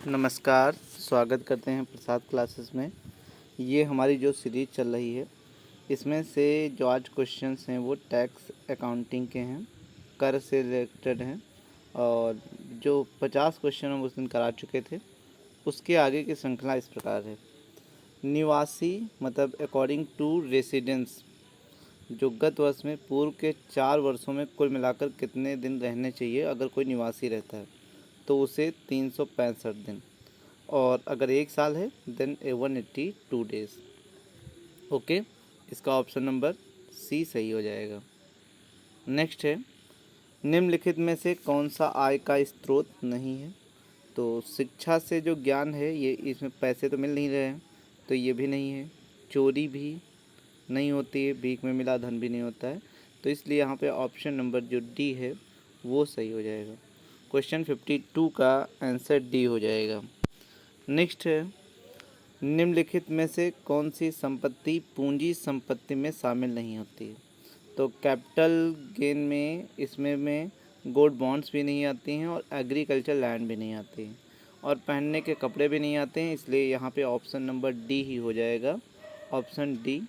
नमस्कार, स्वागत करते हैं प्रसाद क्लासेस में। ये हमारी जो सीरीज चल रही है, इसमें से जो आज क्वेश्चंस हैं वो टैक्स अकाउंटिंग के हैं, कर से रिलेटेड हैं। और जो 50 क्वेश्चन हम उस दिन करा चुके थे, उसके आगे की श्रृंखला इस प्रकार है। निवासी मतलब अकॉर्डिंग टू रेसिडेंस, जो गत वर्ष में पूर्व के 4 वर्षों में कुल मिलाकर कितने दिन रहने चाहिए अगर कोई निवासी रहता है, तो उसे 365 दिन, और अगर 1 साल है देन 182 डेज। ओके, इसका ऑप्शन नंबर सी सही हो जाएगा। नेक्स्ट है, निम्नलिखित में से कौन सा आय का स्रोत नहीं है? तो शिक्षा से जो ज्ञान है, ये इसमें पैसे तो मिल नहीं रहे हैं, तो ये भी नहीं है। चोरी भी नहीं होती है, भीख में मिला धन भी नहीं होता है, तो इसलिए यहाँ पे ऑप्शन नंबर जो डी है वो सही हो जाएगा। क्वेश्चन 52 का आंसर डी हो जाएगा। नेक्स्ट है, निम्नलिखित में से कौन सी संपत्ति पूंजी संपत्ति में शामिल नहीं होती है? तो कैपिटल गेन में इसमें गोल्ड बॉन्ड्स भी नहीं आती हैं, और एग्रीकल्चर लैंड भी नहीं आती है, और पहनने के कपड़े भी नहीं आते हैं, इसलिए यहाँ पे ऑप्शन नंबर डी ही हो जाएगा। ऑप्शन डी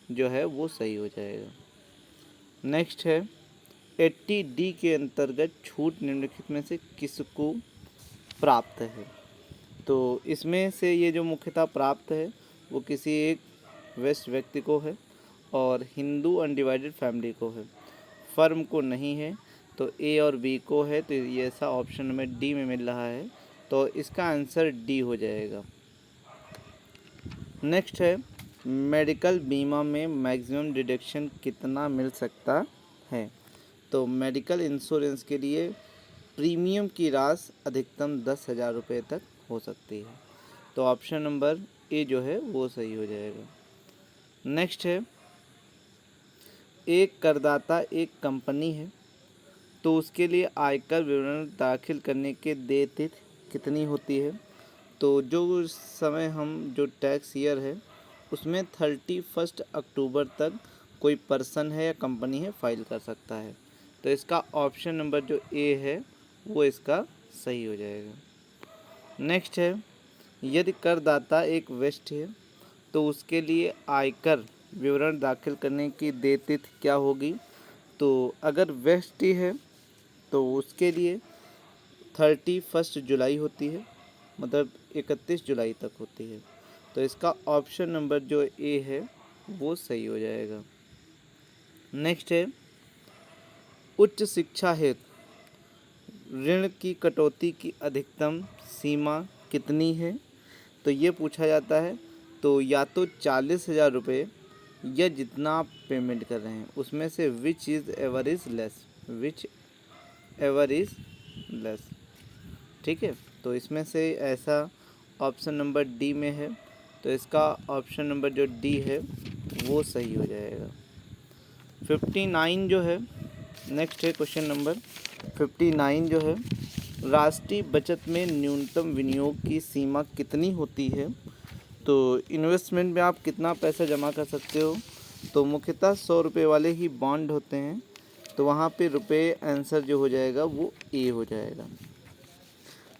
जो है वो सही हो जाएगा। नेक्स्ट है, 80D के अंतर्गत छूट निम्नलिखित में से किसको प्राप्त है? तो इसमें से ये जो मुख्यतः प्राप्त है वो किसी एक वेस्ट व्यक्ति को है, और हिंदू अनडिवाइडेड फैमिली को है। फर्म को नहीं है, तो ए और बी को है, तो ये ऐसा ऑप्शन में डी में मिल रहा है, तो इसका आंसर डी हो जाएगा। नेक्स्ट है, मेडिकल बीमा में मैक्सिमम डिडक्शन कितना मिल सकता है? तो मेडिकल इंश्योरेंस के लिए प्रीमियम की राशि अधिकतम 10,000 रुपये तक हो सकती है, तो ऑप्शन नंबर ए जो है वो सही हो जाएगा। नेक्स्ट है, एक करदाता एक कंपनी है, तो उसके लिए आयकर विवरण दाखिल करने के देय तिथि कितनी होती है? तो जो समय हम जो टैक्स ईयर है उसमें 31 अक्टूबर तक कोई पर्सन है या कंपनी है फाइल कर सकता है, तो इसका ऑप्शन नंबर जो ए है वो इसका सही हो जाएगा। नेक्स्ट है, यदि करदाता एक वेस्ट है, तो उसके लिए आयकर विवरण दाखिल करने की देय तिथि क्या होगी? तो अगर वेस्ट ही है तो उसके लिए 31 जुलाई होती है, मतलब 31 जुलाई तक होती है, तो इसका ऑप्शन नंबर जो ए है वो सही हो जाएगा। नेक्स्ट है, उच्च शिक्षा हेतु ऋण की कटौती की अधिकतम सीमा कितनी है? तो ये पूछा जाता है, तो या तो 40,000 रुपये या जितना आप पेमेंट कर रहे हैं उसमें से विच एवर इज़ लेस। ठीक है, तो इसमें से ऐसा ऑप्शन नंबर डी में है, तो इसका ऑप्शन नंबर जो डी है वो सही हो जाएगा। 59 जो है, नेक्स्ट है क्वेश्चन नंबर 59 जो है, राष्ट्रीय बचत में न्यूनतम विनियोग की सीमा कितनी होती है? तो इन्वेस्टमेंट में आप कितना पैसा जमा कर सकते हो? तो मुख्यतः 100 रुपये वाले ही बॉन्ड होते हैं, तो वहाँ पे रुपये आंसर जो हो जाएगा वो ए हो जाएगा।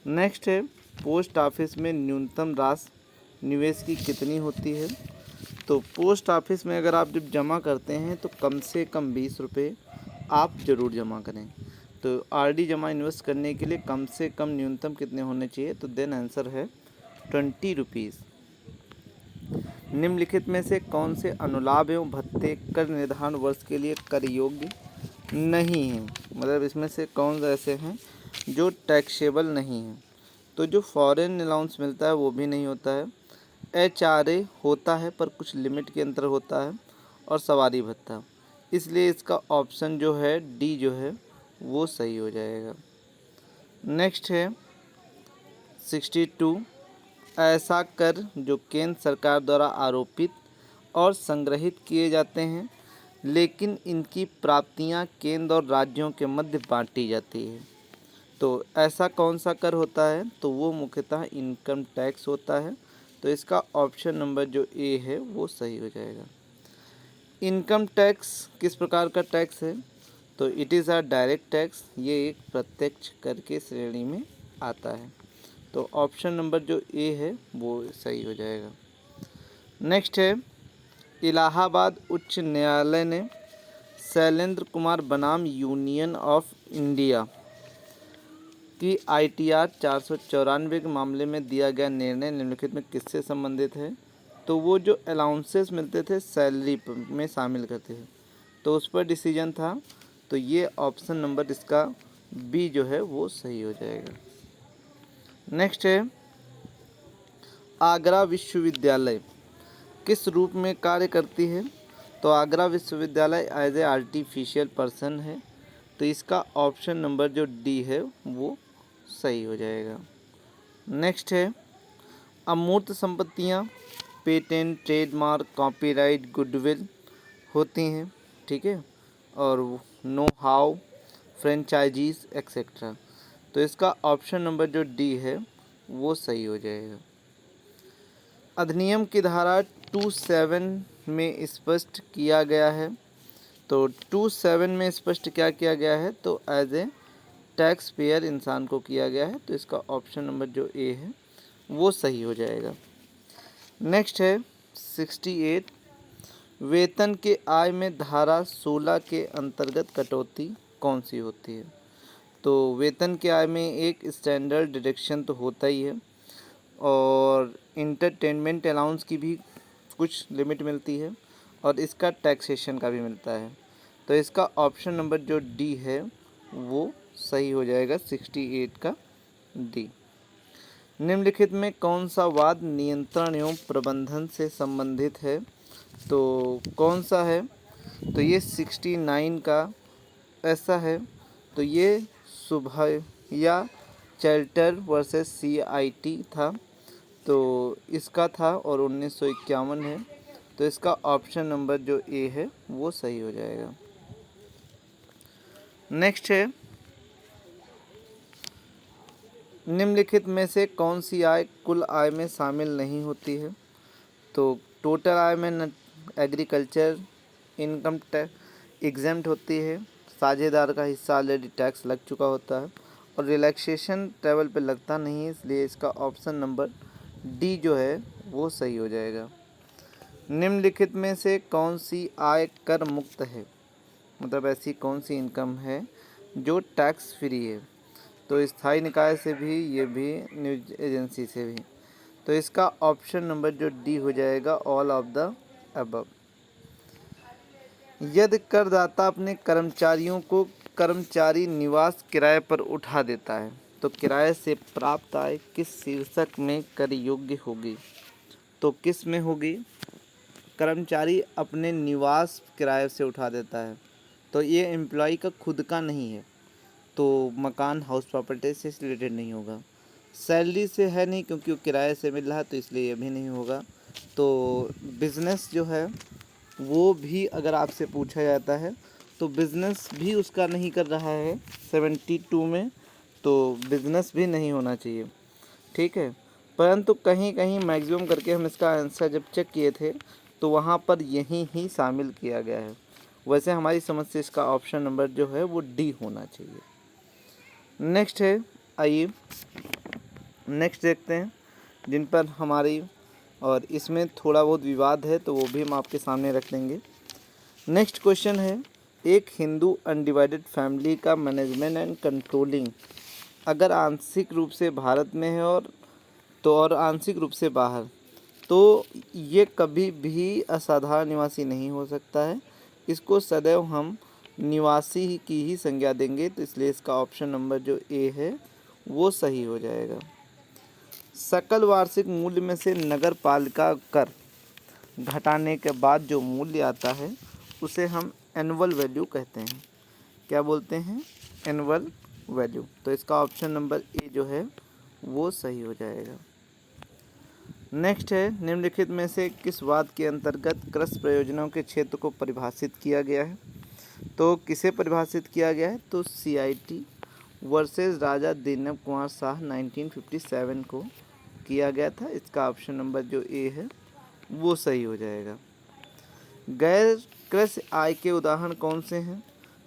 नेक्स्ट है, पोस्ट ऑफिस में न्यूनतम राशि निवेश की कितनी होती है? तो पोस्ट ऑफिस में अगर आप जब जमा करते हैं तो कम से कम 20 रुपये आप ज़रूर जमा करें। तो आरडी जमा इन्वेस्ट करने के लिए कम से कम न्यूनतम कितने होने चाहिए? तो देन आंसर है 20 रुपीज़। निम्नलिखित में से कौन से अनुलाभ एवं भत्ते कर निर्धारण वर्ष के लिए कर योग्य नहीं हैं? मतलब इसमें से कौन से ऐसे हैं जो टैक्सेबल नहीं हैं? तो जो फॉरेन अलाउंस मिलता है वो भी नहीं होता है, HRA होता है पर कुछ लिमिट के अंदर होता है, और सवारी भत्ता, इसलिए इसका ऑप्शन जो है डी जो है वो सही हो जाएगा। नेक्स्ट है 62, ऐसा कर जो केंद्र सरकार द्वारा आरोपित और संग्रहित किए जाते हैं, लेकिन इनकी प्राप्तियां केंद्र और राज्यों के मध्य बांटी जाती है, तो ऐसा कौन सा कर होता है? तो वो मुख्यतः इनकम टैक्स होता है, तो इसका ऑप्शन नंबर जो ए है वो सही हो जाएगा। इनकम टैक्स किस प्रकार का टैक्स है? तो it is a direct tax, ये एक प्रत्यक्ष कर के श्रेणी में आता है, तो ऑप्शन नंबर जो ए है वो सही हो जाएगा। नेक्स्ट है, इलाहाबाद उच्च न्यायालय ने शैलेंद्र कुमार बनाम यूनियन ऑफ इंडिया की ITR 494 के मामले में दिया गया निर्णय निम्नलिखित में किससे संबंधित है? तो वो जो अलाउंसेस मिलते थे सैलरी में शामिल करते थे, तो उस पर डिसीजन था। तो ये ऑप्शन नंबर इसका बी जो है वो सही हो जाएगा। नेक्स्ट है, आगरा विश्वविद्यालय किस रूप में कार्य करती है? तो आगरा विश्वविद्यालय एज ए आर्टिफिशियल पर्सन है, तो इसका ऑप्शन नंबर जो डी है वो सही हो जाएगा। नेक्स्ट है, अमूर्त संपत्तियां पेटेंट, ट्रेडमार्क, कॉपीराइट, गुडविल होती हैं, ठीक है, और नो हाउ, फ्रेंचाइजीज एक्सेट्रा, तो इसका ऑप्शन नंबर जो डी है वो सही हो जाएगा। अधिनियम की धारा 27 में स्पष्ट किया गया है, तो 27 में स्पष्ट क्या किया गया है? तो एज ए टैक्स पेयर इंसान को किया गया है, तो इसका ऑप्शन नंबर जो ए है वो सही हो जाएगा। नेक्स्ट है 68, वेतन के आय में धारा 16 के अंतर्गत कटौती कौन सी होती है? तो वेतन के आय में एक स्टैंडर्ड डिडक्शन तो होता ही है, और इंटरटेनमेंट अलाउंस की भी कुछ लिमिट मिलती है, और इसका टैक्सेशन का भी मिलता है, तो इसका ऑप्शन नंबर जो डी है वो सही हो जाएगा, 68 का डी। निम्नलिखित में कौन सा वाद नियंत्रण एवं प्रबंधन से संबंधित है? तो कौन सा है? तो ये 69 का ऐसा है, तो ये सुबह या चैल्टर वर्सेस CIT था, तो इसका था, और 1951 है, तो इसका ऑप्शन नंबर जो ए है वो सही हो जाएगा। नेक्स्ट है, निम्नलिखित में से कौन सी आय कुल आय में शामिल नहीं होती है? तो टोटल आय में एग्रीकल्चर इनकम टैक्स एग्जेम्प्ट होती है, साझेदार का हिस्सा ऑलरेडी टैक्स लग चुका होता है, और रिलैक्सेशन ट्रैवल पे लगता नहीं है, इसलिए इसका ऑप्शन नंबर डी जो है वो सही हो जाएगा। निम्नलिखित में से कौन सी आय कर मुक्त है? मतलब ऐसी कौन सी इनकम है जो टैक्स फ्री है? तो स्थायी निकाय से भी, ये भी न्यूज एजेंसी से भी, तो इसका ऑप्शन नंबर जो डी हो जाएगा, ऑल ऑफ द अबव। यदि करदाता अपने कर्मचारियों को कर्मचारी निवास किराए पर उठा देता है, तो किराए से प्राप्त आय किस शीर्षक में कर योग्य होगी? तो किस में होगी? कर्मचारी अपने निवास किराए से उठा देता है, तो ये एम्प्लॉय का खुद का नहीं है, तो मकान हाउस प्रॉपर्टी से रिलेटेड नहीं होगा। सैलरी से है नहीं, क्योंकि वो किराए से मिल रहा है, तो इसलिए ये भी नहीं होगा। तो बिज़नेस जो है वो भी अगर आपसे पूछा जाता है, तो बिज़नेस भी उसका नहीं कर रहा है 72 में, तो बिज़नेस भी नहीं होना चाहिए, ठीक है। परंतु कहीं कहीं मैक्सिमम करके हम इसका आंसर जब चेक किए थे, तो वहाँ पर यहीं ही शामिल किया गया है। वैसे हमारी समझ से इसका ऑप्शन नंबर जो है वो डी होना चाहिए। नेक्स्ट है, आइए नेक्स्ट देखते हैं जिन पर हमारी, और इसमें थोड़ा बहुत विवाद है, तो वो भी हम आपके सामने रख देंगे। नेक्स्ट क्वेश्चन है, एक हिंदू अनडिवाइडेड फैमिली का मैनेजमेंट एंड कंट्रोलिंग अगर आंशिक रूप से भारत में है और आंशिक रूप से बाहर, तो ये कभी भी असाधारण निवासी नहीं हो सकता है, इसको सदैव हम निवासी की ही संज्ञा देंगे, तो इसलिए इसका ऑप्शन नंबर जो ए है वो सही हो जाएगा। सकल वार्षिक मूल्य में से नगर पालिका कर घटाने के बाद जो मूल्य आता है उसे हम एनुअल वैल्यू कहते हैं। क्या बोलते हैं? Annual value. तो इसका ऑप्शन नंबर ए जो है वो सही हो जाएगा। नेक्स्ट है, निम्नलिखित में से किस वाद के अंतर्गत कृषि प्रयोजनों के क्षेत्र को परिभाषित किया गया है? तो किसे परिभाषित किया गया है? तो CIT वर्सेस राजा दिलीप कुमार शाह 1957 को किया गया था। इसका ऑप्शन नंबर जो ए है वो सही हो जाएगा। गैर कृषि आय के उदाहरण कौन से हैं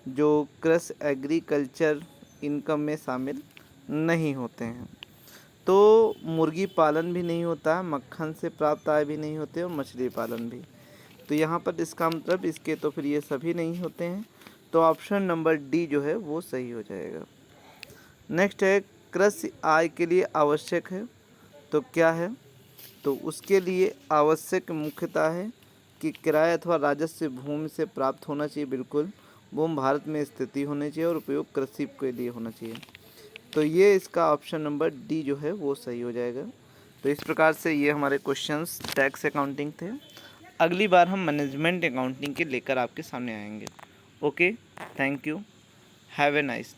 जो कृषि एग्रीकल्चर इनकम में शामिल नहीं होते हैं? तो मुर्गी पालन भी नहीं होता है, मक्खन से प्राप्त आय भी नहीं होते और मछली पालन भी। तो यहाँ पर इसका मतलब इसके तो फिर ये सभी नहीं होते हैं, तो ऑप्शन नंबर डी जो है वो सही हो जाएगा। नेक्स्ट है कृषि आय के लिए आवश्यक है, तो क्या है? तो उसके लिए आवश्यक मुख्यतः है कि किराए अथवा राजस्व भूमि से प्राप्त होना चाहिए, बिल्कुल भूमि भारत में स्थिति होनी चाहिए और उपयोग कृषि के लिए होना चाहिए। तो ये इसका ऑप्शन नंबर डी जो है वो सही हो जाएगा। तो इस प्रकार से ये हमारे क्वेश्चंस टैक्स अकाउंटिंग थे। अगली बार हम मैनेजमेंट अकाउंटिंग के लेकर आपके सामने आएंगे। Okay, thank you, have a nice.